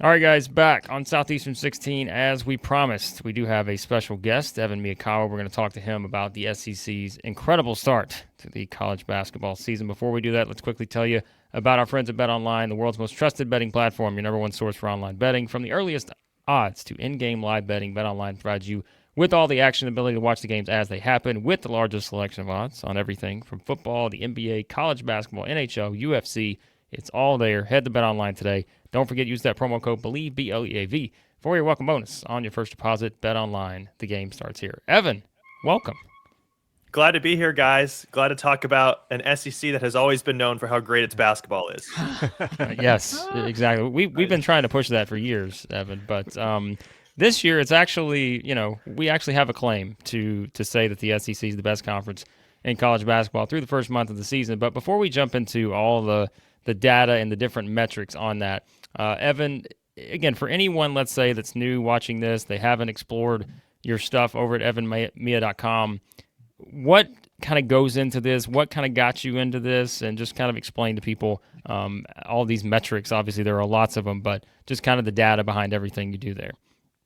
All right, guys, back on Southeastern 16 as we promised. We do have a special guest, Evan Miyakawa. We're going to talk to him about the SEC's incredible start to the college basketball season. Before we do that, let's quickly tell you about our friends at BetOnline, the world's most trusted betting platform, your number one source for online betting. From the earliest odds to in-game live betting, BetOnline provides you with all the action and ability to watch the games as they happen, with the largest selection of odds on everything from football, the NBA, college basketball, NHL, UFC. It's all there. Head to BetOnline today. Don't forget, use that promo code BELIEVE, BLEAV, for your welcome bonus on your first deposit. BetOnline. The game starts here. Evan, welcome. Glad to be here, guys. Glad to talk about an SEC that has always been known for how great its basketball is. Yes, exactly. We've been trying to push that for years, Evan, but this year it's actually, we actually have a claim to say that the SEC is the best conference in college basketball through the first month of the season. But before we jump into all the data and the different metrics on that, Evan, again, for anyone, let's say, that's new watching this, they haven't explored your stuff over at evanmia.com, what kind of goes into this? What kind of got you into this? And just kind of explain to people all these metrics. Obviously, there are lots of them, but just kind of the data behind everything you do there.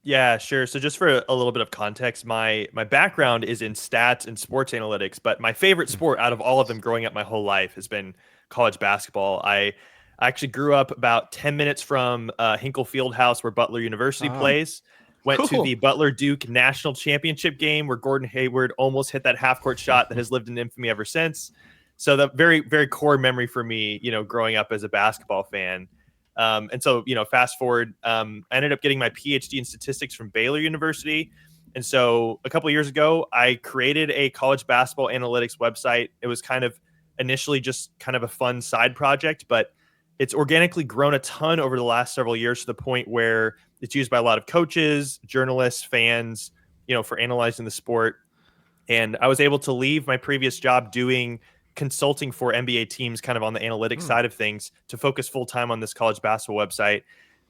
Yeah, sure. So just for a little bit of context, my background is in stats and sports analytics, but my favorite sport out of all of them growing up my whole life has been college basketball. I actually grew up about 10 minutes from Hinkle Fieldhouse, where Butler University plays. Went to the Butler-Duke national championship game where Gordon Hayward almost hit that half-court shot that has lived in infamy ever since. So the very, very core memory for me, growing up as a basketball fan. And so, fast forward, I ended up getting my PhD in statistics from Baylor University. And so a couple of years ago, I created a college basketball analytics website. It was kind of initially just kind of a fun side project, but it's organically grown a ton over the last several years to the point where it's used by a lot of coaches, journalists, fans, for analyzing the sport. And I was able to leave my previous job doing consulting for NBA teams kind of on the analytics side of things to focus full time on this college basketball website.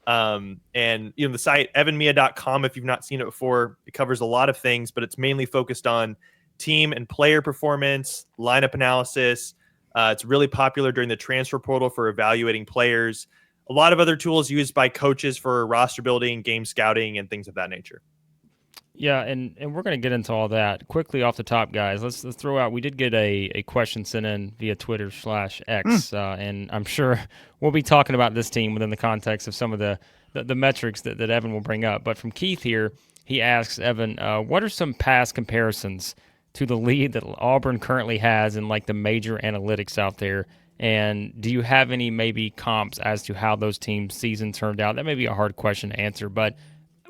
And the site evanmia.com, if you've not seen it before, it covers a lot of things, but it's mainly focused on team and player performance, lineup analysis. It's really popular during the transfer portal for evaluating players. A lot of other tools used by coaches for roster building, game scouting, and things of that nature. Yeah, and we're going to get into all that quickly off the top, guys. Let's throw out. We did get a question sent in via Twitter/X, and I'm sure we'll be talking about this team within the context of some of the metrics that Evan will bring up. But from Keith here, he asks, Evan, what are some past comparisons to the lead that Auburn currently has in like the major analytics out there? And do you have any maybe comps as to how those teams' season turned out? That may be a hard question to answer, but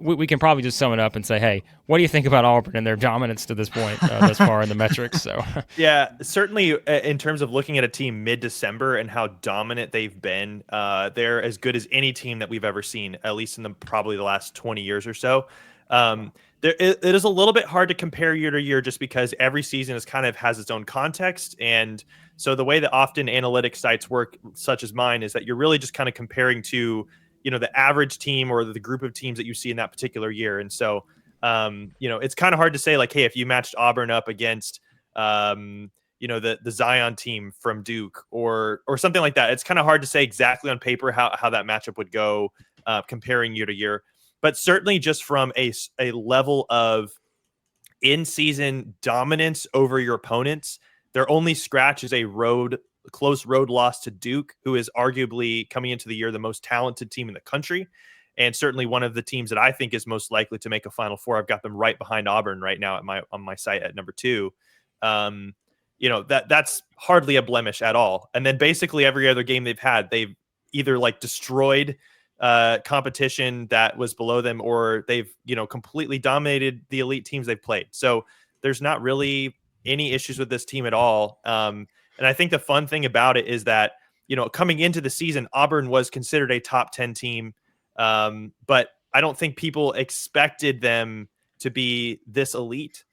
we can probably just sum it up and say, hey, what do you think about Auburn and their dominance to this point thus far in the metrics? So, yeah, certainly in terms of looking at a team mid-December and how dominant they've been, they're as good as any team that we've ever seen, at least in probably the last 20 years or so. It is a little bit hard to compare year to year just because every season has its own context. And so the way that often analytics sites work, such as mine, is that you're really just kind of comparing to the average team or the group of teams that you see in that particular year. And so, it's kind of hard to say like, hey, if you matched Auburn up against, the Zion team from Duke or something like that, it's kind of hard to say exactly on paper how that matchup would go comparing year to year. But certainly just from a level of in-season dominance over your opponents, their only scratch is a close road loss to Duke, who is arguably coming into the year the most talented team in the country, and certainly one of the teams that I think is most likely to make a Final Four. I've got them right behind Auburn right now on my site at number 2. That's hardly a blemish at all. And then basically every other game they've had, they've either like destroyed competition that was below them, or they've completely dominated the elite teams they've played. So there's not really any issues with this team at all. And I think the fun thing about it is that, coming into the season, Auburn was considered a top 10 team. But I don't think people expected them to be this elite.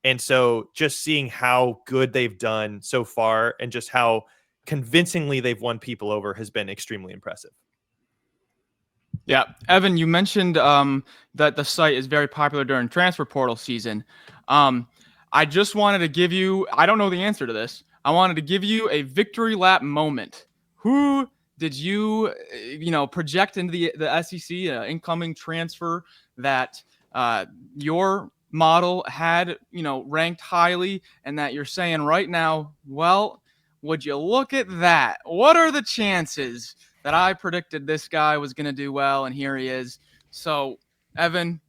And so just seeing how good they've done so far and just how convincingly they've won people over has been extremely impressive. Yeah. Evan, you mentioned that the site is very popular during transfer portal season. I just wanted to give you, I don't know the answer to this. I wanted to give you a victory lap moment. Who did you, project into the SEC incoming transfer that your model had, ranked highly, and that you're saying right now, well, would you look at that? What are the chances that I predicted this guy was going to do well, and here he is? So, Evan,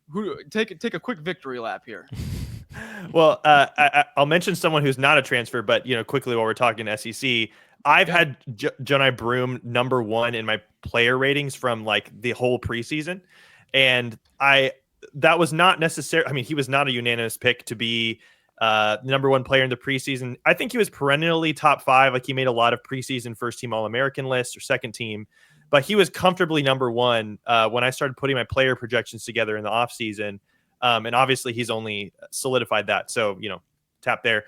take a quick victory lap here. Well, I'll mention someone who's not a transfer, but quickly while we're talking SEC, I've had Johni Broome number 1 in my player ratings from like the whole preseason, and that was not necessary. I mean, he was not a unanimous pick to be number 1 player in the preseason. I think he was perennially top 5. Like, he made a lot of preseason first team All-American lists or second team, but he was comfortably number 1 when I started putting my player projections together in the offseason. And obviously he's only solidified that. So, tap there.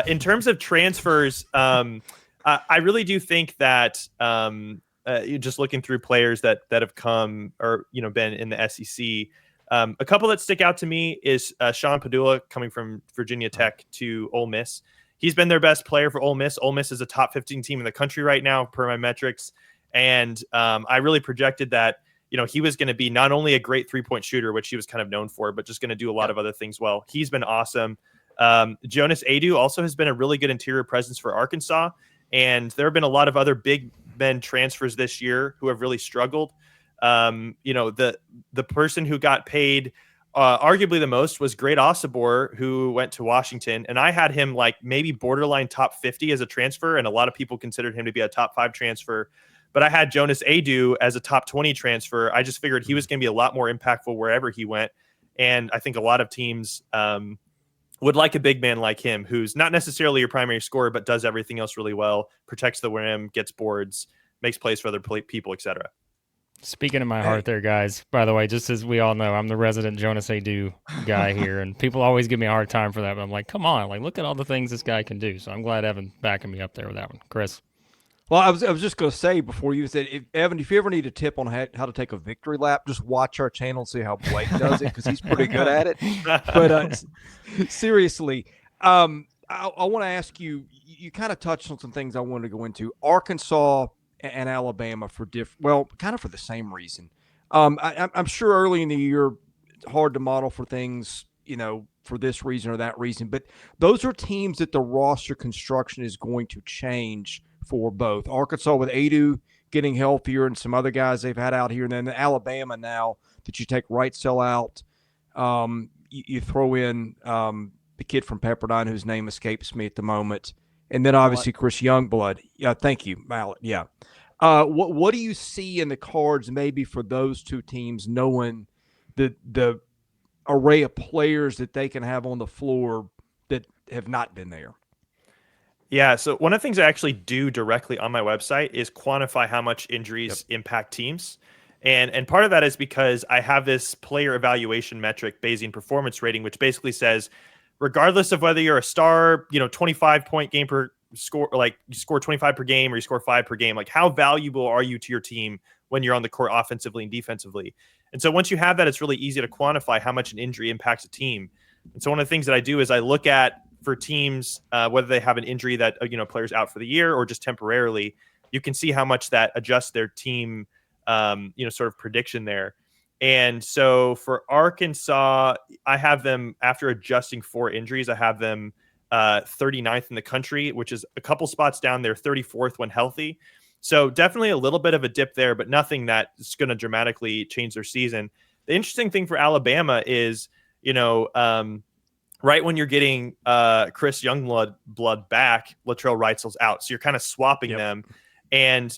In terms of transfers, I really do think that you're just looking through players that have come or, been in the SEC. A couple that stick out to me is Sean Padula coming from Virginia Tech to Ole Miss. He's been their best player for Ole Miss. Ole Miss is a top 15 team in the country right now, per my metrics. And I really projected that, he was going to be not only a great 3-point shooter, which he was kind of known for, but just going to do a lot of other things well. He's been awesome. Jonas Adu also has been a really good interior presence for Arkansas. And there have been a lot of other big men transfers this year who have really struggled. The person who got paid arguably the most was Great Osabor, who went to Washington. And I had him like maybe borderline top 50 as a transfer. And a lot of people considered him to be a top 5 transfer. But I had Jonas Adu as a top 20 transfer. I just figured he was going to be a lot more impactful wherever he went. And I think a lot of teams would like a big man like him, who's not necessarily your primary scorer, but does everything else really well, protects the rim, gets boards, makes plays for other people, etc. Speaking of my heart there, guys, by the way, just as we all know, I'm the resident Jonas Adu guy here, and people always give me a hard time for that, but I'm like, come on, like, look at all the things this guy can do. So I'm glad Evan backing me up there with that one. Chris? Well, I was just going to say before you said, Evan, if you ever need a tip on how to take a victory lap, just watch our channel and see how Blake does it, because he's pretty good at it. But seriously, I want to ask you, you kind of touched on some things I wanted to go into. Arkansas and Alabama for kind of for the same reason. I'm sure early in the year, it's hard to model for things, for this reason or that reason. But those are teams that the roster construction is going to change for both. Arkansas with Adu getting healthier and some other guys they've had out here. And then Alabama now that you take Wrightsell out, you throw in the kid from Pepperdine whose name escapes me at the moment. And then obviously Chris Youngblood. Yeah, thank you, Mallet. Yeah. What do you see in the cards maybe for those two teams, knowing the array of players that they can have on the floor that have not been there? Yeah, so one of the things I actually do directly on my website is quantify how much injuries impact teams. And part of that is because I have this player evaluation metric, Bayesian performance rating, which basically says, regardless of whether you're a star, 25-point game per score, like you score 25 per game or you score 5 per game, like how valuable are you to your team when you're on the court offensively and defensively? And so once you have that, it's really easy to quantify how much an injury impacts a team. And so one of the things that I do is I look at, for teams, whether they have an injury that, players out for the year or just temporarily, you can see how much that adjusts their team, sort of prediction there. And so for Arkansas, I have them, after adjusting for injuries, I have them 39th in the country, which is a couple spots down there, 34th when healthy. So definitely a little bit of a dip there, but nothing that's going to dramatically change their season. The interesting thing for Alabama is, right when you're getting Chris Youngblood back, Latrell Wrightsell's out. So you're kind of swapping them. And,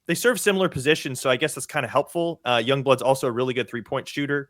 they serve similar positions. So I guess that's kind of helpful. Youngblood's also a really good 3-point shooter.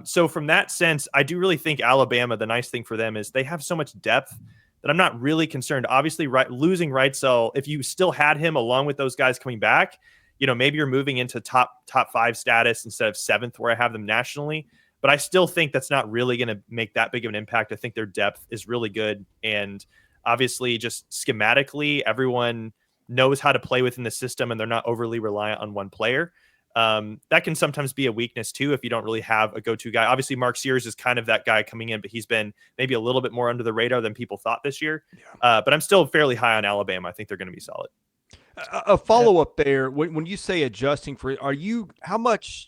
So from that sense, I do really think Alabama, the nice thing for them is they have so much depth that I'm not really concerned. Obviously, losing Wrightsell, if you still had him along with those guys coming back, maybe you're moving into top 5 status instead of 7th where I have them nationally. But I still think that's not really going to make that big of an impact. I think their depth is really good. And obviously, just schematically, everyone knows how to play within the system and they're not overly reliant on one player. That can sometimes be a weakness, too, if you don't really have a go-to guy. Obviously, Mark Sears is kind of that guy coming in, but he's been maybe a little bit more under the radar than people thought this year. But I'm still fairly high on Alabama. I think they're going to be solid. A follow up there. When you say adjusting for it, how much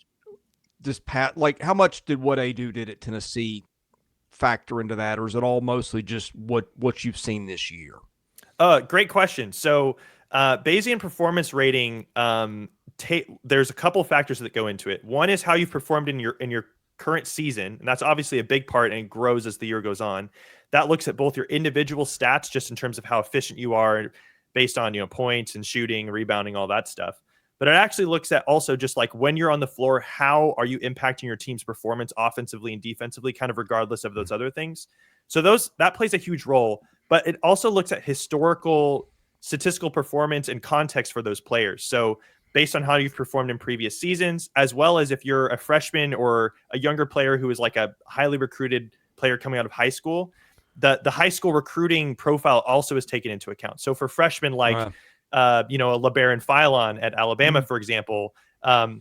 how much did what Adu did at Tennessee factor into that, or is it all mostly just what you've seen this year? Great question. So Bayesian performance rating, there's a couple factors that go into it. One is how you've performed in your current season, and that's obviously a big part, and it grows as the year goes on. That looks at both your individual stats, just in terms of how efficient you are based on points and shooting, rebounding, all that stuff. But it actually looks at also just like when you're on the floor, how are you impacting your team's performance offensively and defensively, kind of regardless of those other things. So that plays a huge role. But it also looks at historical statistical performance and context for those players. So based on how you've performed in previous seasons, as well as if you're a freshman or a younger player who is like a highly recruited player coming out of high school, the high school recruiting profile also is taken into account. So for freshmen like, a LeBaron Philon at Alabama, for example,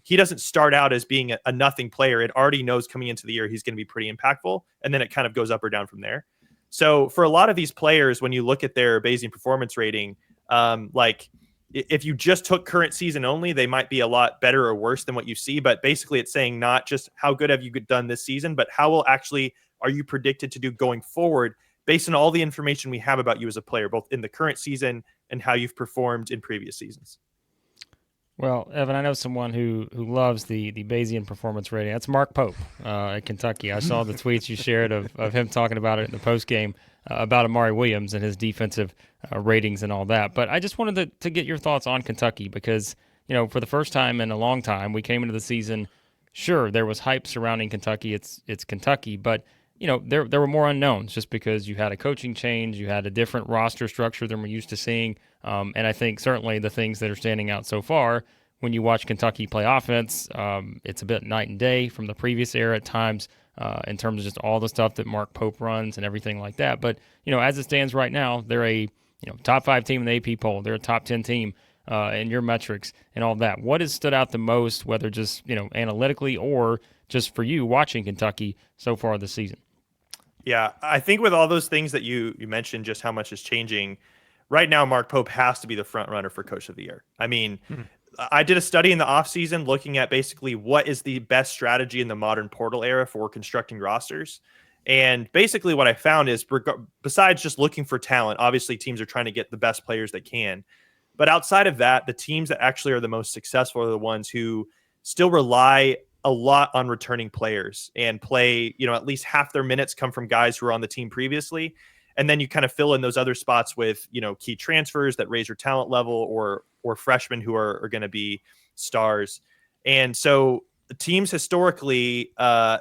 he doesn't start out as being a nothing player. It already knows coming into the year he's going to be pretty impactful, and then it kind of goes up or down from there. So for a lot of these players, when you look at their Bayesian performance rating, like if you just took current season only, they might be a lot better or worse than what you see. But basically it's saying not just how good have you done this season, but how are you predicted to do going forward based on all the information we have about you as a player, both in the current season and how you've performed in previous seasons. Well, Evan, I know someone who loves the Bayesian performance rating. That's Mark Pope at Kentucky. I saw the tweets you shared of him talking about it in the postgame about Amari Williams and his defensive ratings and all that. But I just wanted to get your thoughts on Kentucky because, for the first time in a long time, we came into the season, sure, there was hype surrounding Kentucky. It's Kentucky, but there were more unknowns just because you had a coaching change, you had a different roster structure than we're used to seeing. And I think certainly the things that are standing out so far, when you watch Kentucky play offense, it's a bit night and day from the previous era at times in terms of just all the stuff that Mark Pope runs and everything like that. But, as it stands right now, they're a top 5 team in the AP poll. They're a top 10 team in your metrics and all that. What has stood out the most, whether just, analytically or just for you watching Kentucky so far this season? Yeah, I think with all those things that you mentioned, just how much is changing, right now Mark Pope has to be the front runner for Coach of the Year. I mean, I did a study in the offseason looking at basically what is the best strategy in the modern portal era for constructing rosters. And basically what I found is, besides just looking for talent, obviously teams are trying to get the best players they can. But outside of that, the teams that actually are the most successful are the ones who still rely a lot on returning players and play, at least half their minutes come from guys who were on the team previously. And then you kind of fill in those other spots with, key transfers that raise your talent level or freshmen who are going to be stars. And so teams historically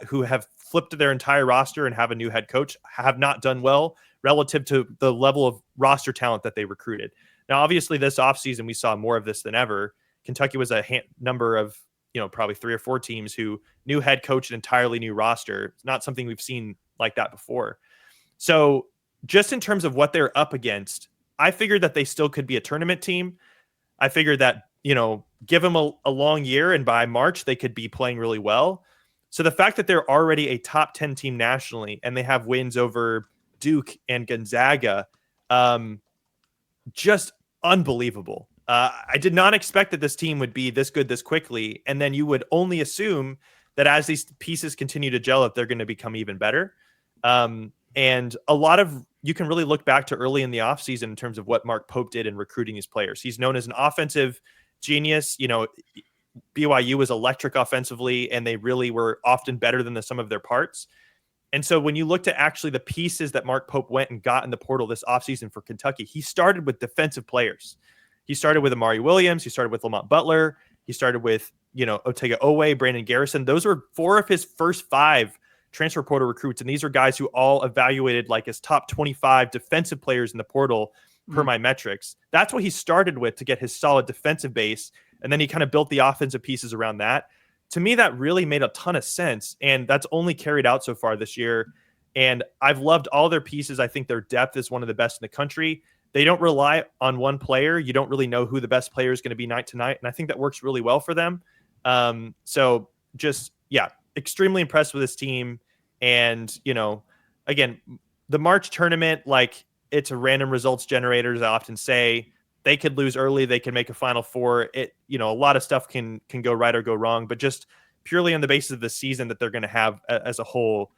who have flipped their entire roster and have a new head coach have not done well relative to the level of roster talent that they recruited. Now, obviously this offseason, we saw more of this than ever. Kentucky was a number of, probably 3 or 4 teams who new head coach, an entirely new roster. It's not something we've seen like that before. So just in terms of what they're up against, I figured that they still could be a tournament team. I figured that, give them a long year and by March, they could be playing really well. So the fact that they're already a top 10 team nationally and they have wins over Duke and Gonzaga, just unbelievable. I did not expect that this team would be this good this quickly. And then you would only assume that as these pieces continue to gel, that they're going to become even better. And a lot of, you can really look back to early in the offseason in terms of what Mark Pope did in recruiting these players. He's known as an offensive genius. BYU was electric offensively, and they really were often better than the sum of their parts. And so when you looked at actually the pieces that Mark Pope went and got in the portal this offseason for Kentucky, he started with defensive players. He started with Amari Williams. He started with Lamont Butler. He started with, Otega Owe, Brandon Garrison. Those were 4 of his first 5 transfer portal recruits. And these are guys who all evaluated like as top 25 defensive players in the portal per my metrics. That's what he started with to get his solid defensive base. And then he kind of built the offensive pieces around that. To me, that really made a ton of sense. And that's only carried out so far this year. And I've loved all their pieces. I think their depth is one of the best in the country. They don't rely on one player. You don't really know who the best player is going to be night to night. And I think that works really well for them. So just, extremely impressed with this team. And, again, the March tournament, like it's a random results generator, as I often say. they could lose early. They can make a Final Four. A lot of stuff can go right or go wrong, but just purely on the basis of the season that they're going to have as a whole,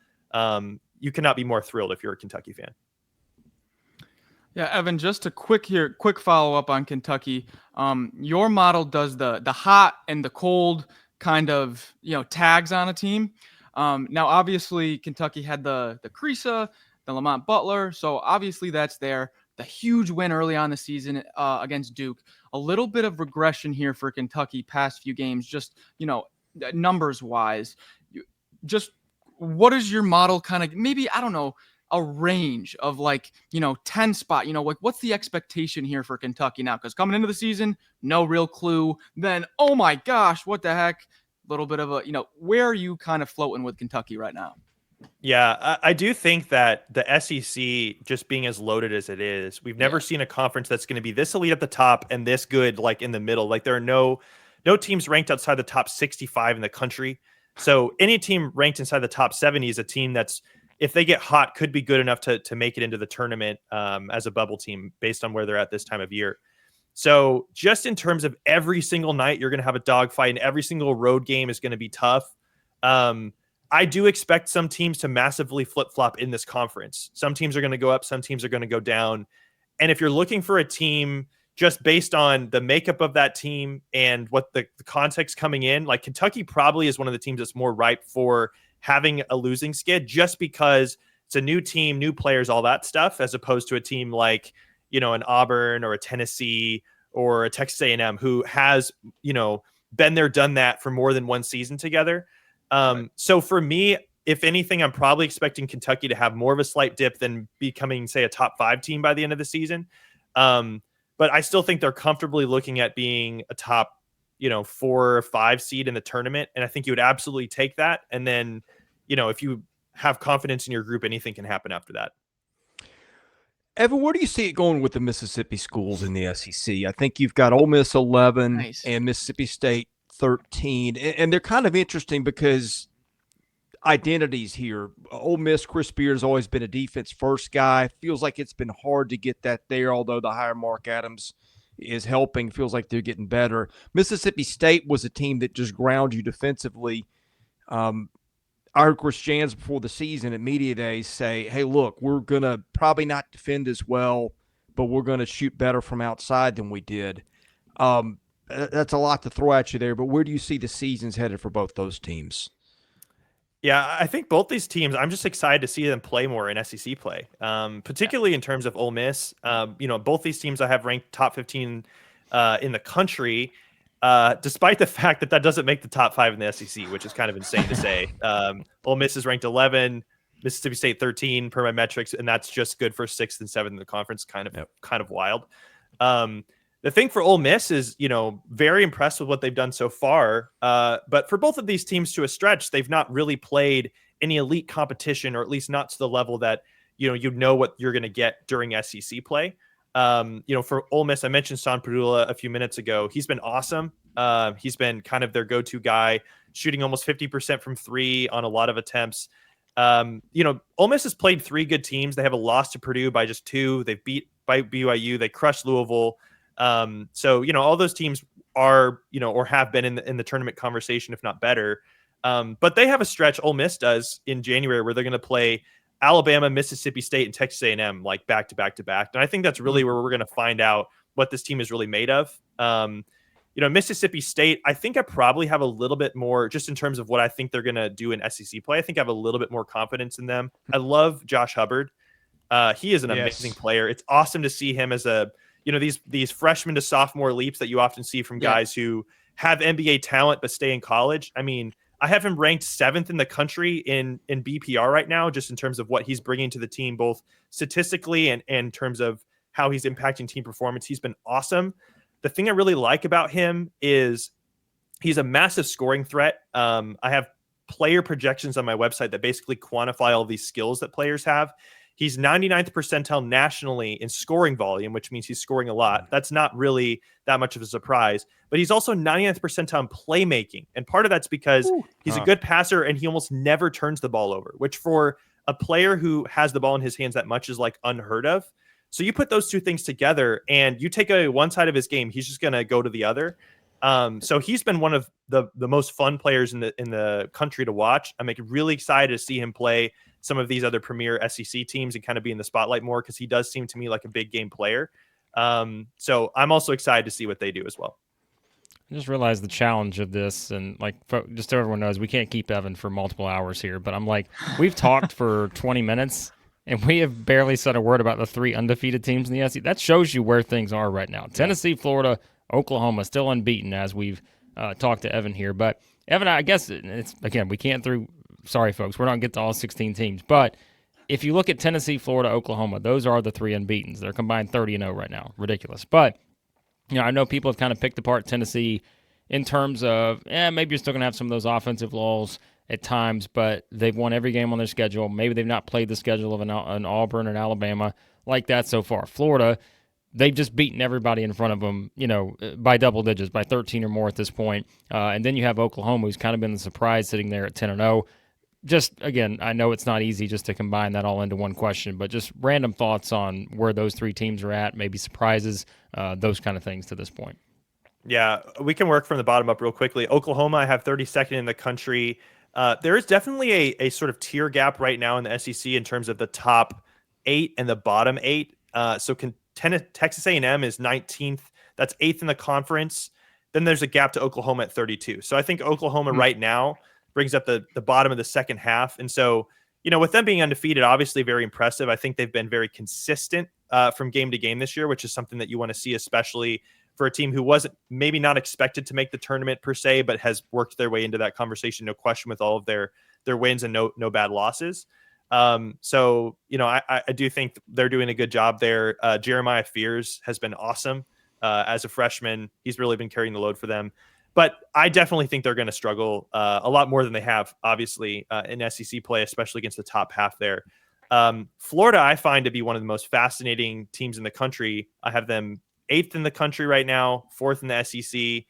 you cannot be more thrilled if you're a Kentucky fan. Yeah, Evan, just a quick follow up on Kentucky. Your model does the hot and the cold kind of, tags on a team. Now, obviously, Kentucky had the Creasa, the Lamont Butler, so obviously that's there. The huge win early on the season against Duke. A little bit of regression here for Kentucky past few games, just, numbers wise. Just what is your model kind of, maybe, I don't know, a range of 10 spot, like what's the expectation here for Kentucky now? Because coming into the season, no real clue. Then, oh my gosh, what the heck? Little bit of a, where are you kind of floating with Kentucky right now? Yeah, I do think that the SEC, just being as loaded as it is, we've never seen a conference that's going to be this elite at the top and this good like in the middle. Like there are no teams ranked outside the top 65 in the country. So any team ranked inside the top 70 is a team that's, if they get hot, could be good enough to make it into the tournament as a bubble team based on where they're at this time of year. So just in terms of every single night, you're going to have a dogfight and every single road game is going to be tough. I do expect some teams to massively flip-flop in this conference. Some teams are going to go up, some teams are going to go down. And if you're looking for a team just based on the makeup of that team and what the context coming in, like Kentucky probably is one of the teams that's more ripe for having a losing skid just because it's a new team, new players, all that stuff, as opposed to a team like, an Auburn or a Tennessee or a Texas A&M who has, been there, done that for more than one season together. Right. So for me, if anything, I'm probably expecting Kentucky to have more of a slight dip than becoming, say, a top 5 team by the end of the season. But I still think they're comfortably looking at being a top, 4 or 5 seed in the tournament. And I think you would absolutely take that. And then, if you have confidence in your group, anything can happen after that. Evan, where do you see it going with the Mississippi schools in the SEC? I think you've got Ole Miss 11 and Mississippi State 13. And they're kind of interesting because identities here. Ole Miss, Chris Beard has always been a defense-first guy. Feels like it's been hard to get that there, although the hire Mark Adams is helping. Feels like they're getting better. Mississippi State was a team that just ground you defensively. I heard Chris Jans before the season at Media Days say, hey, look, we're going to probably not defend as well, but we're going to shoot better from outside than we did. That's a lot to throw at you there, but where do you see the seasons headed for both those teams? Yeah, I think both these teams, I'm just excited to see them play more in SEC play, particularly in terms of Ole Miss. Both these teams I have ranked top 15 in the country, despite the fact that doesn't make the top 5 in the SEC, which is kind of insane to say. Ole Miss is ranked 11, Mississippi State 13 per my metrics, and that's just good for 6th and 7th in the conference. Kind of wild. The thing for Ole Miss is, very impressed with what they've done so far. But for both of these teams to a stretch, they've not really played any elite competition, or at least not to the level that, you know what you're going to get during SEC play. For Ole Miss, I mentioned Son Padula a few minutes ago. He's been awesome. He's been kind of their go-to guy, shooting almost 50% from 3 on a lot of attempts. Ole Miss has played 3 good teams. They have a loss to Purdue by just 2. They've beat by BYU. They crushed Louisville. All those teams are, or have been in the tournament conversation, if not better. But they have a stretch, Ole Miss does, in January where they're going to play Alabama, Mississippi State, and Texas A&M like back to back to back. And I think that's really where we're going to find out what this team is really made of. Mississippi State, I think I probably have a little bit more, just in terms of what I think they're going to do in SEC play. I think I have a little bit more confidence in them. I love Josh Hubbard. He is an amazing player. It's awesome to see him as these freshman to sophomore leaps that you often see from guys who have NBA talent but stay in college. I mean, I have him ranked 7th in the country in BPR right now, just in terms of what he's bringing to the team, both statistically and in terms of how he's impacting team performance. He's been awesome. The thing I really like about him is he's a massive scoring threat. I have player projections on my website that basically quantify all these skills that players have. He's 99th percentile nationally in scoring volume, which means he's scoring a lot. That's not really that much of a surprise. But he's also 99th percentile in playmaking. And part of that's because he's a good passer and he almost never turns the ball over, which for a player who has the ball in his hands that much is like unheard of. So you put those two things together and you take away one side of his game, he's just going to go to the other. So he's been one of the most fun players in the country to watch. I'm really excited to see him play some of these other premier SEC teams and kind of be in the spotlight more, because he does seem to me like a big game player. So I'm also excited to see what they do as well. I just realized the challenge of this, and like just so everyone knows, we can't keep Evan for multiple hours here, but I'm like, we've talked for 20 minutes and we have barely said a word about the 3 undefeated teams in the SEC. That shows you where things are right now. Tennessee, Florida, Oklahoma, still unbeaten as we've talked to Evan here. But Evan, I guess it's, again, we can't sorry folks, we're not going to get to all 16 teams, but if you look at Tennessee, Florida, Oklahoma, those are the 3 unbeatens. They're combined 30-0 right now. Ridiculous. But I know people have kind of picked apart Tennessee in terms of, maybe you're still going to have some of those offensive lulls at times, but they've won every game on their schedule. Maybe they've not played the schedule of an Auburn and Alabama like that so far. Florida, they've just beaten everybody in front of them, by double digits, by 13 or more at this point. And then you have Oklahoma, who's kind of been the surprise, sitting there at 10-0. Just, again, I know it's not easy just to combine that all into one question, but just random thoughts on where those 3 teams are at, maybe surprises, those kind of things to this point. Yeah, we can work from the bottom up real quickly. Oklahoma, I have 32nd in the country. There is definitely a sort of tier gap right now in the SEC in terms of the top 8 and the bottom 8. So Texas A&M is 19th. That's 8th in the conference. Then there's a gap to Oklahoma at 32. So I think Oklahoma right now brings up the bottom of the second half. And so, with them being undefeated, obviously very impressive. I think they've been very consistent from game to game this year, which is something that you want to see, especially for a team who wasn't maybe not expected to make the tournament per se, but has worked their way into that conversation, no question, with all of their wins and no bad losses. So, I do think they're doing a good job there. Jeremiah Fears has been awesome as a freshman. He's really been carrying the load for them. But I definitely think they're going to struggle a lot more than they have, obviously, in SEC play, especially against the top half there. Florida, I find to be one of the most fascinating teams in the country. I have them 8th in the country right now, 4th in the SEC.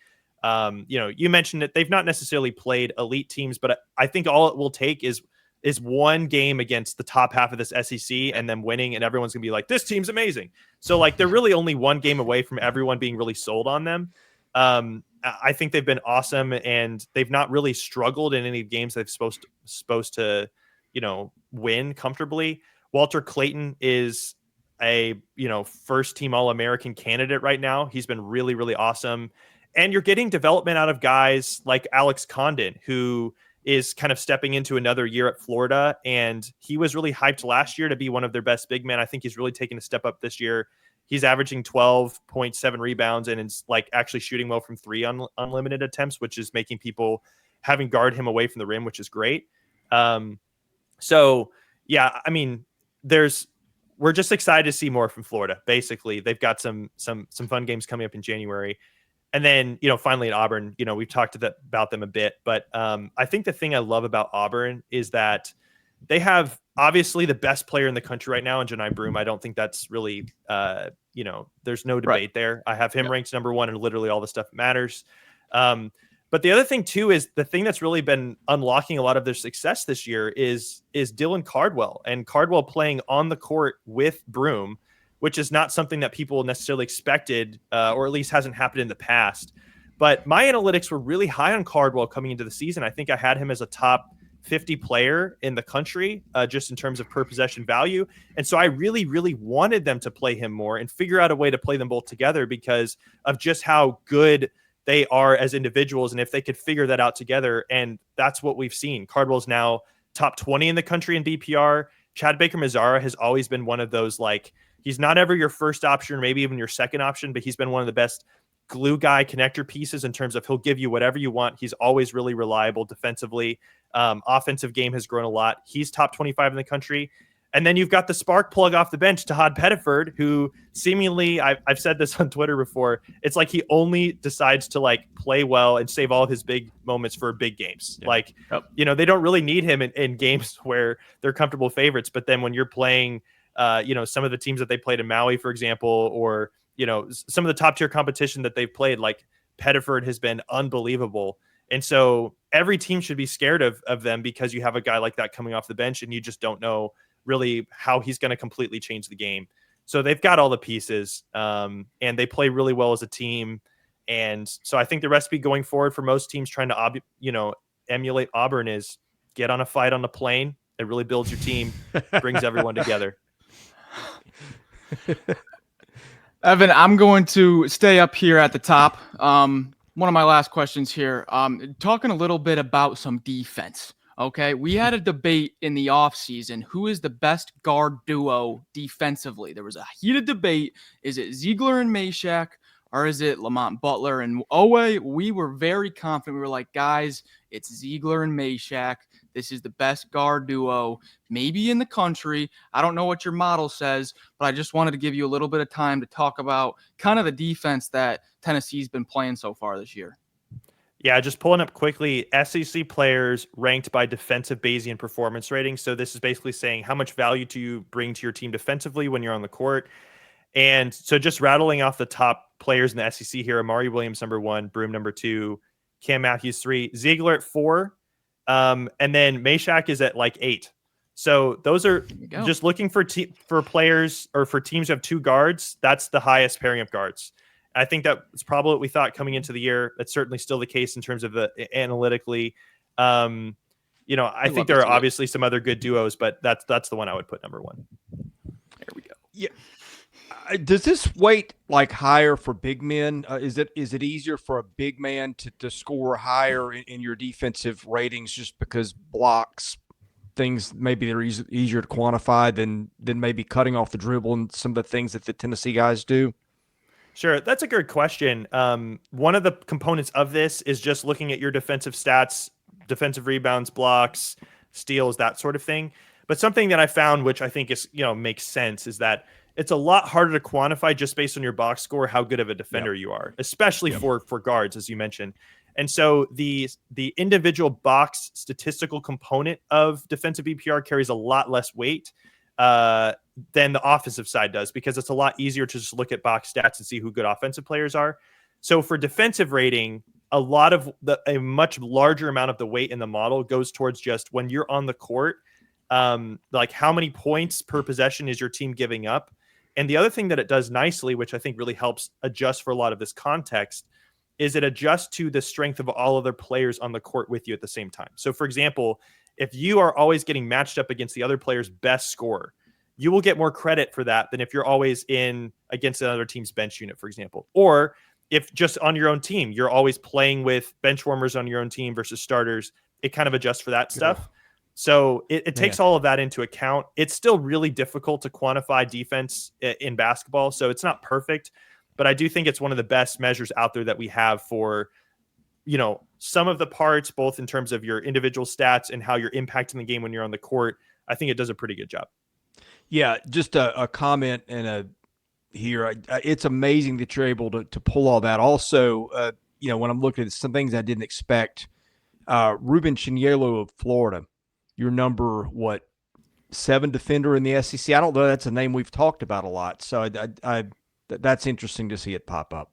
You mentioned that they've not necessarily played elite teams, but I think all it will take is one game against the top half of this SEC and them winning, and everyone's going to be like, this team's amazing. So, they're really only one game away from everyone being really sold on them. I think they've been awesome, and they've not really struggled in any games they've supposed to, win comfortably. Walter Clayton is a, first team All-American candidate right now. He's been really, really awesome. And you're getting development out of guys like Alex Condon, who is kind of stepping into another year at Florida. And he was really hyped last year to be one of their best big men. I think he's really taken a step up this year. He's averaging 12.7 rebounds and is actually shooting well from 3 unlimited attempts, which is making people having guard him away from the rim, which is great. So yeah, I mean, we're just excited to see more from Florida. Basically, they've got some fun games coming up in January. And then, finally at Auburn, we've talked about them a bit, but I think the thing I love about Auburn is that they have obviously the best player in the country right now in Janai Broome. I don't think that's really, there's no debate there. I have him ranked number 1 and literally all the stuff matters. But the other thing too is the thing that's really been unlocking a lot of their success this year is Dylan Cardwell, and Cardwell playing on the court with Broome, which is not something that people necessarily expected, or at least hasn't happened in the past. But my analytics were really high on Cardwell coming into the season. I think I had him as a top 50 player in the country, just in terms of per possession value. And so I really, really wanted them to play him more and figure out a way to play them both together because of just how good they are as individuals. And if they could figure that out together, and that's what we've seen. Cardwell's now top 20 in the country in BPR. Chad Baker-Mazara has always been one of those, he's not ever your first option, or maybe even your second option, but he's been one of the best glue guy connector pieces in terms of he'll give you whatever you want. He's always really reliable defensively. Offensive game has grown a lot. He's top 25 in the country. And then you've got the spark plug off the bench, Tahad Pettiford, who seemingly, I've said this on Twitter before, it's like he only decides to play well and save all of his big moments for big games. Yeah. They don't really need him in games where they're comfortable favorites. But then when you're playing, some of the teams that they played in Maui, for example, or, some of the top tier competition that they've played, Pettiford has been unbelievable. And so every team should be scared of them because you have a guy like that coming off the bench and you just don't know really how he's going to completely change the game. So they've got all the pieces, and they play really well as a team. And so I think the recipe going forward for most teams trying to, emulate Auburn is get on a fight on the plane. It really builds your team, brings everyone together. Evan, I'm going to stay up here at the top. One of my last questions here. Talking a little bit about some defense. Okay, we had a debate in the offseason. Who is the best guard duo defensively? There was a heated debate. Is it Ziegler and Meshack, or is it Lamont Butler and Owe? We were very confident. We were like, guys, it's Ziegler and Meshack. This is the best guard duo, maybe in the country. I don't know what your model says, but I just wanted to give you a little bit of time to talk about kind of the defense that Tennessee's been playing so far this year. Yeah, just pulling up quickly, SEC players ranked by defensive Bayesian performance rating. So this is basically saying how much value do you bring to your team defensively when you're on the court. And so just rattling off the top players in the SEC here, Amari Williams, number 1, Broome, number 2, Cam Matthews, 3, Ziegler at 4, and then Meshack is at like 8. So those are just looking for players or for teams who have 2 guards. That's the highest pairing of guards. I think that's probably what we thought coming into the year. That's certainly still the case in terms of the analytically. I think there are obviously some other good duos, but that's the one I would put number 1. There we go. Yeah. Does this weight like higher for big men? Is it easier for a big man to score higher in your defensive ratings just because blocks, things maybe they're easier to quantify than maybe cutting off the dribble and some of the things that the Tennessee guys do? Sure. That's a good question. One of the components of this is just looking at your defensive stats, defensive rebounds, blocks, steals, that sort of thing. But something that I found, which I think is, makes sense, is that it's a lot harder to quantify just based on your box score how good of a defender you are, especially for guards, as you mentioned. And so the individual box statistical component of defensive BPR carries a lot less weight than the offensive side does, because it's a lot easier to just look at box stats and see who good offensive players are. So for defensive rating, a much larger amount of the weight in the model goes towards just when you're on the court, like how many points per possession is your team giving up. And the other thing that it does nicely, which I think really helps adjust for a lot of this context, is it adjusts to the strength of all other players on the court with you at the same time. So for example, if you are always getting matched up against the other player's best scorer, you will get more credit for that than if you're always in against another team's bench unit, for example. Or if just on your own team, you're always playing with bench warmers on your own team versus starters, it kind of adjusts for that stuff. So it takes all of that into account. It's still really difficult to quantify defense in basketball, so it's not perfect, but I do think it's one of the best measures out there that we have for, some of the parts, both in terms of your individual stats and how you're impacting the game when you're on the court. I think it does a pretty good job. Yeah, just a comment and here. It's amazing that you're able to pull all that. Also, when I'm looking at some things I didn't expect, Ruben Chinyelo of Florida, your number 7 defender in the SEC. I don't know. That's a name we've talked about a lot. So that's interesting to see it pop up.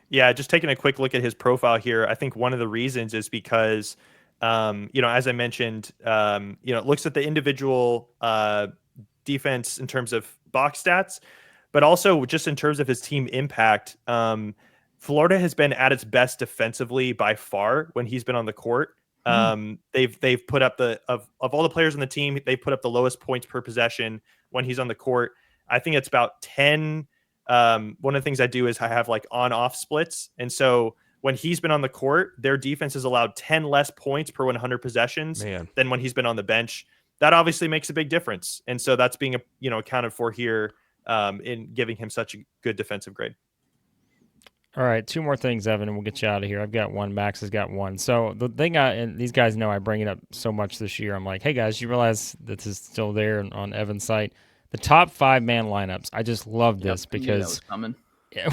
Yeah, just taking a quick look at his profile here, I think one of the reasons is because, as I mentioned, it looks at the individual defense in terms of box stats, but also just in terms of his team impact. Florida has been at its best defensively by far when he's been on the court. They've put up of all the players on the team, they put up the lowest points per possession when he's on the court. I think it's about 10. One of the things I do is I have like on-off splits. And so when he's been on the court, their defense has allowed 10 less points per 100 possessions than when he's been on the bench. That obviously makes a big difference. And so that's being, accounted for here in giving him such a good defensive grade. All right, 2 more things, Evan, and we'll get you out of here. I've got 1. Max has got 1. So the thing, and these guys know I bring it up so much this year. I'm like, hey, guys, you realize this is still there on Evan's site? The top 5-man lineups. I just love this because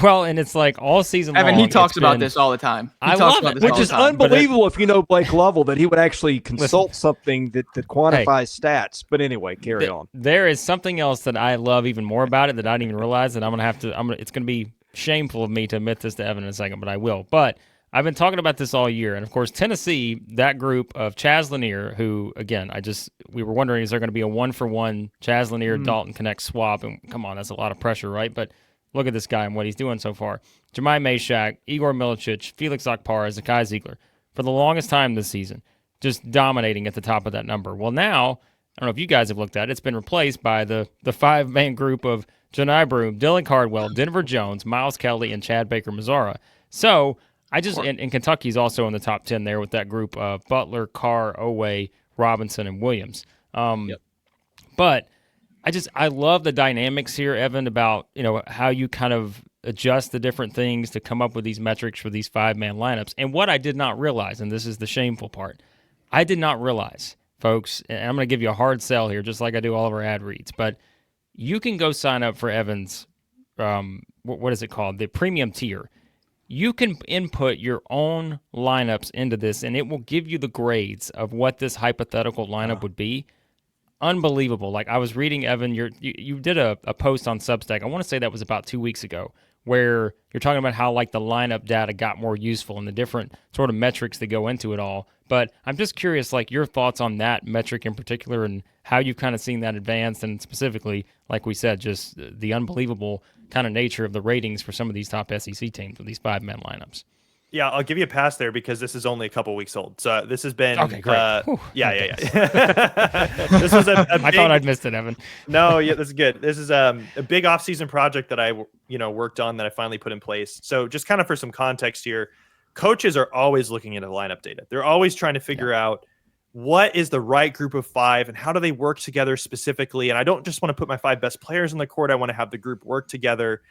well, and it's like all season long. Evan, he talks about this all the time. I love it, which is unbelievable if you know Blake Lovell that he would actually consult something that quantifies stats. But anyway, carry on. There is something else that I love even more about it that I didn't even realize that it's gonna be shameful of me to admit this to Evan in a second, but I will. But I've been talking about this all year. And of course, Tennessee, that group of Chaz Lanier, who, again, we were wondering, is there going to be a 1-for-1 Chaz Lanier, Dalton Connect swap? And come on, that's a lot of pressure, right? But look at this guy and what he's doing so far. Jemai Meshack, Igor Milicic, Felix Akpar, Zakai Ziegler, for the longest time this season, just dominating at the top of that number. Well, now, I don't know if you guys have looked at it, it's been replaced by the five-man group of Janai Broome, Dylan Cardwell, Denver Jones, Miles Kelly, and Chad Baker-Mazzara. So and Kentucky's also in the top 10 there with that group of Butler, Carr, Oweh, Robinson, and Williams. But I love the dynamics here, Evan, about how you kind of adjust the different things to come up with these metrics for these five-man lineups. And what I did not realize, and this is the shameful part, I did not realize, folks, and I'm going to give you a hard sell here, just like I do all of our ad reads, but you can go sign up for Evan's, what is it called, the premium tier. You can input your own lineups into this, and it will give you the grades of what this hypothetical lineup would be. Unbelievable. Like, I was reading, Evan, you did a post on Substack. I want to say that was about 2 weeks ago, where you're talking about how, like, the lineup data got more useful and the different sort of metrics that go into it all. But I'm just curious, like, your thoughts on that metric in particular and how you've kind of seen that advanced, and specifically, like we said, just the unbelievable kind of nature of the ratings for some of these top SEC teams with these five-man lineups. Yeah, I'll give you a pass there because this is only a couple weeks old. So this has been okay, great. Yeah. This was a big, I thought I'd missed it, Evan. No, yeah, this is good. This is a big off-season project that I worked on that I finally put in place. So just kind of for some context here, coaches are always looking into lineup data. They're always trying to figure out what is the right group of five and how do they work together specifically. And I don't just want to put my five best players on the court. I want to have the group work together.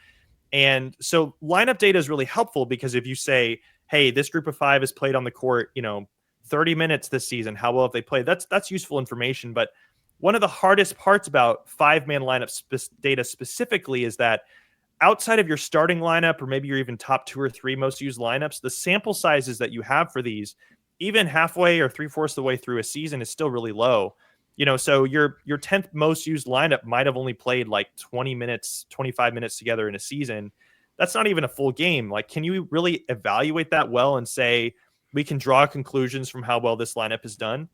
And so lineup data is really helpful because if you say, hey, this group of five has played on the court, 30 minutes this season, how well have they played? That's useful information. But one of the hardest parts about five-man lineup data specifically is that outside of your starting lineup, or maybe your even top 2 or 3 most used lineups, the sample sizes that you have for these, even halfway or 3/4 of the way through a season, is still really low. So your 10th most used lineup might have only played like 20 minutes, 25 minutes together in a season. That's not even a full game. Like, can you really evaluate that well and say, we can draw conclusions from how well this lineup is done?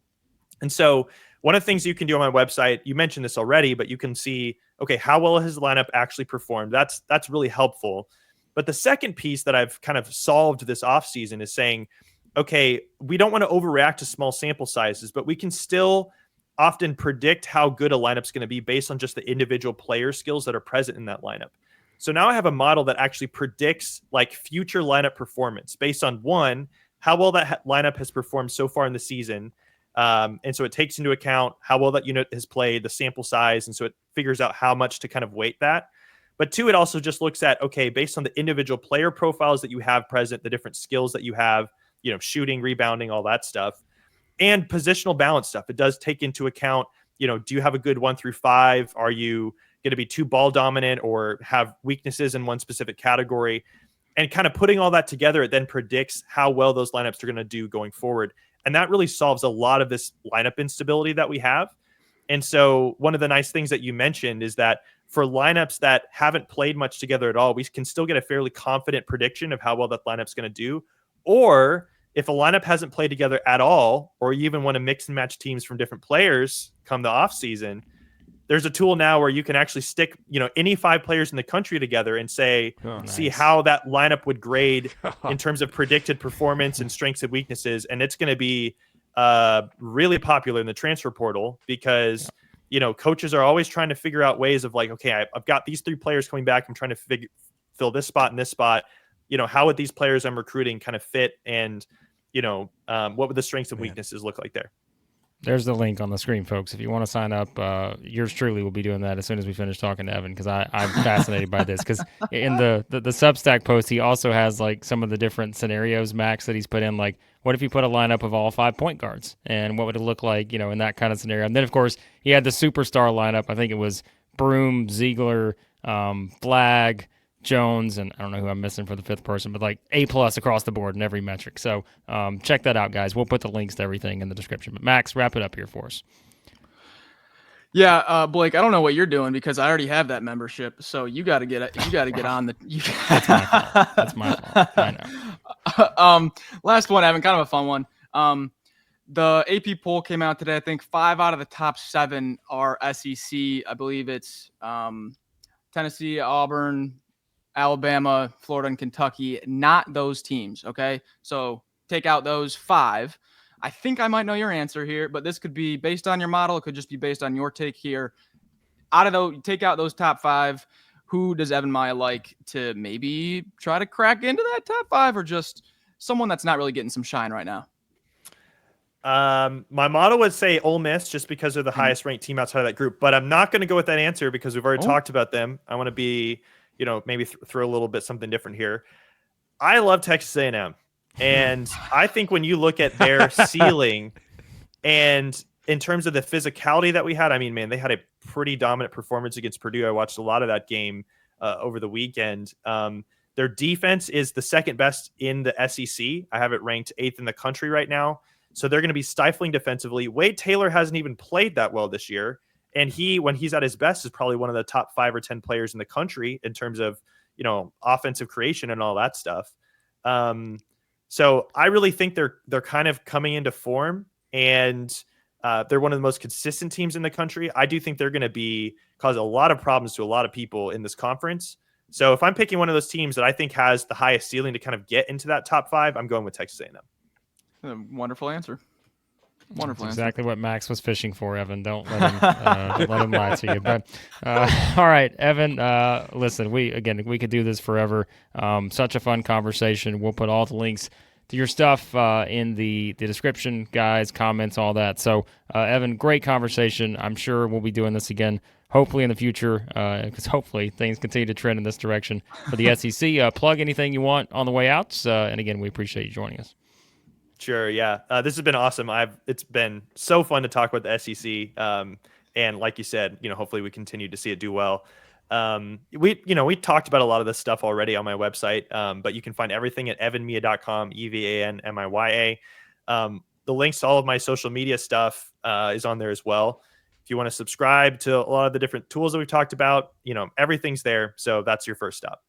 And so one of the things you can do on my website, you mentioned this already, but you can see, okay, how well has the lineup actually performed? That's really helpful. But the second piece that I've kind of solved this offseason is saying, okay, we don't want to overreact to small sample sizes, but we can still often predict how good a lineup's going to be based on just the individual player skills that are present in that lineup. So now I have a model that actually predicts like future lineup performance based on one, how well that lineup has performed so far in the season. And so it takes into account how well that unit has played, the sample size. And so it figures out how much to kind of weight that. But two, it also just looks at, okay, based on the individual player profiles that you have present, the different skills that you have, shooting, rebounding, all that stuff, and positional balance stuff. It does take into account, do you have a good 1 through 5? Are you going to be too ball dominant or have weaknesses in one specific category? And kind of putting all that together, it then predicts how well those lineups are going to do going forward. And that really solves a lot of this lineup instability that we have. And so one of the nice things that you mentioned is that for lineups that haven't played much together at all, we can still get a fairly confident prediction of how well that lineup's going to do. Or if a lineup hasn't played together at all, or you even want to mix and match teams from different players come the off season, there's a tool now where you can actually stick, any 5 players in the country together and say, see how that lineup would grade in terms of predicted performance and strengths and weaknesses. And it's going to be really popular in the transfer portal because, coaches are always trying to figure out ways of like, okay, I've got these 3 players coming back. I'm trying to fill this spot and this spot. How would these players I'm recruiting kind of fit? And, what would the strengths and weaknesses look like there? There's the link on the screen, folks. If you want to sign up, yours truly will be doing that as soon as we finish talking to Evan, because I'm fascinated by this. Because in the Substack post, he also has like some of the different scenarios, Max, that he's put in. Like, what if you put a lineup of all 5 point guards, and what would it look like, in that kind of scenario? And then, of course, he had the superstar lineup. I think it was Broome, Ziegler, Flagg, Jones, and I don't know who I'm missing for the 5th person, but like A+ across the board in every metric. So check that out, guys. We'll put the links to everything in the description. But Max, wrap it up here for us. Yeah, Blake, I don't know what you're doing because I already have that membership. So you got to get on the. That's my fault. I Last one, Evan, kind of a fun one. The AP poll came out today. I think 5 out of the top 7 are SEC. I believe it's Tennessee, Auburn, Alabama, Florida, and Kentucky. Not those teams, okay? So take out those 5. I think I might know your answer here, but this could be based on your model. It could just be based on your take here. Out of those, take out those top 5. Who does Evan Maya like to maybe try to crack into that top 5, or just someone that's not really getting some shine right now? My model would say Ole Miss just because they're the highest ranked team outside of that group, but I'm not going to go with that answer because we've already talked about them. I want to be, maybe throw a little bit something different here. I love Texas A&M, and I think when you look at their ceiling and in terms of the physicality that we had, I mean, man, they had a pretty dominant performance against Purdue. I watched a lot of that game over the weekend. Their defense is the second best in the SEC. I have it ranked 8th in the country right now. So they're going to be stifling defensively. Wade Taylor hasn't even played that well this year. And when he's at his best, is probably one of the top 5 or 10 players in the country in terms of, offensive creation and all that stuff. So I really think they're kind of coming into form, and they're one of the most consistent teams in the country. I do think they're going to cause a lot of problems to a lot of people in this conference. So if I'm picking one of those teams that I think has the highest ceiling to kind of get into that top 5, I'm going with Texas A&M. Wonderful answer. Wonderful answer. Exactly what Max was fishing for, Evan. Don't let him lie to you. But all right, Evan. Listen, we could do this forever. Such a fun conversation. We'll put all the links to your stuff in the description, guys, comments, all that. So, Evan, great conversation. I'm sure we'll be doing this again, hopefully in the future, because hopefully things continue to trend in this direction for the SEC. Plug anything you want on the way out. And again, we appreciate you joining us. Sure. Yeah. This has been awesome. It's been so fun to talk about the SEC. And like you said, hopefully we continue to see it do well. We talked about a lot of this stuff already on my website. But you can find everything at evanmia.com, EVANMIYA. The links to all of my social media stuff, is on there as well. If you want to subscribe to a lot of the different tools that we've talked about, everything's there. So that's your first stop.